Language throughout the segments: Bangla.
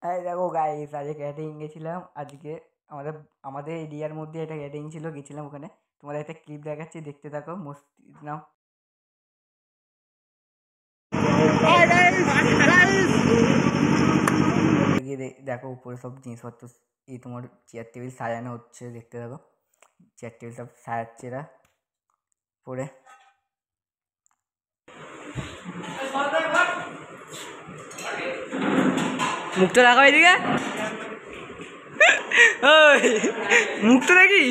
এই দেখো গাইস, আজকে ক্যাটারিং গেছিলাম। আজকে আমাদের আমাদের এরিয়ার মধ্যে একটা ক্যাটারিং ছিল, গেছিলাম ওখানে। তোমাদের একটা ক্লিপ দেখাচ্ছি, দেখতে থাকো। মস্তি নাও। এগিয়ে দেখো উপরে সব জিনিসপত্র, এই তোমার চেয়ার টেবিল সাজানো হচ্ছে, দেখতে থাকো। চেয়ার টেবিল সব সাজাচ্ছে এরা পরে। মুখটা দেখাও এদিকে, ওই মুখটা দেখি।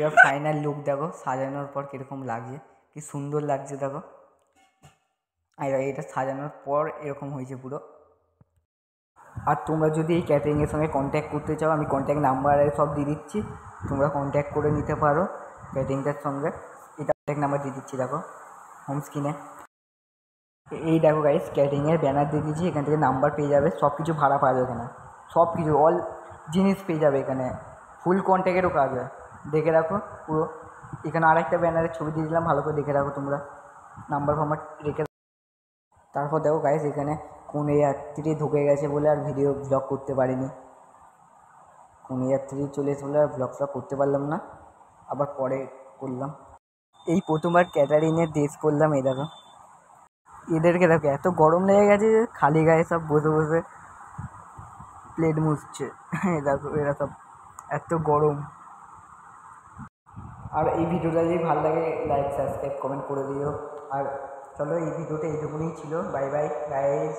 এবার ফাইনাল লুক দেখো, সাজানোর পর কীরকম লাগছে, কি সুন্দর লাগছে দেখো। আর এটা সাজানোর পর এরকম হয়েছে পুরো। আর তোমরা যদি এই ক্যাটারিংয়ের সঙ্গে কন্ট্যাক্ট করতে চাও, আমি কন্ট্যাক্ট নাম্বার সব দিয়ে দিচ্ছি, তোমরা কন্ট্যাক্ট করে নিতে পারো ক্যাটারিংটার সঙ্গে। এটা কন্ট্যাক্ট নাম্বার দিয়ে দিচ্ছি দেখো হোম স্ক্রিনে। এই দেখো গাইস, ক্যাটারিংয়ের ব্যানার দিয়ে দিচ্ছি, এখান থেকে নাম্বার পেয়ে যাবে, সব কিছু ভাড়া পাওয়া যাবে এখানে, সব কিছু অল জিনিস পেয়ে যাবে এখানে, ফুল কন্ট্যাক্টেরও কাজ হয়। দেখে রাখো পুরো। এখানে আরেকটা ব্যানারের ছবি দিয়ে দিলাম, ভালো করে দেখে রাখো তোমরা, নাম্বার ফাম্বার রেখে। তারপর দেখো গাইস, এখানে কোন যাত্রী ঢুকে গেছে বলে আর ভিডিও ব্লগ করতে পারিনি। কোন যাত্রী চলে এসে বলে আর ব্লগ ফ্লগ করতে পারলাম না, আবার পরে করলাম। এই প্রথমবার ক্যাটারিংয়ের ড্রেস করলাম। এই দেখো এদেরকে দেখো, এত গরম লেগে গেছে যে খালি গায়ে সব বসে বসে প্লেট মুছছে। এই দেখো এরা সব, এত গরম। আর এই ভিডিওটা যদি ভালো লাগে, লাইক সাবস্ক্রাইব কমেন্ট করে দিও। আর চলো, এই ভিডিওটা এইটুকুনি ছিল। Bye bye guys.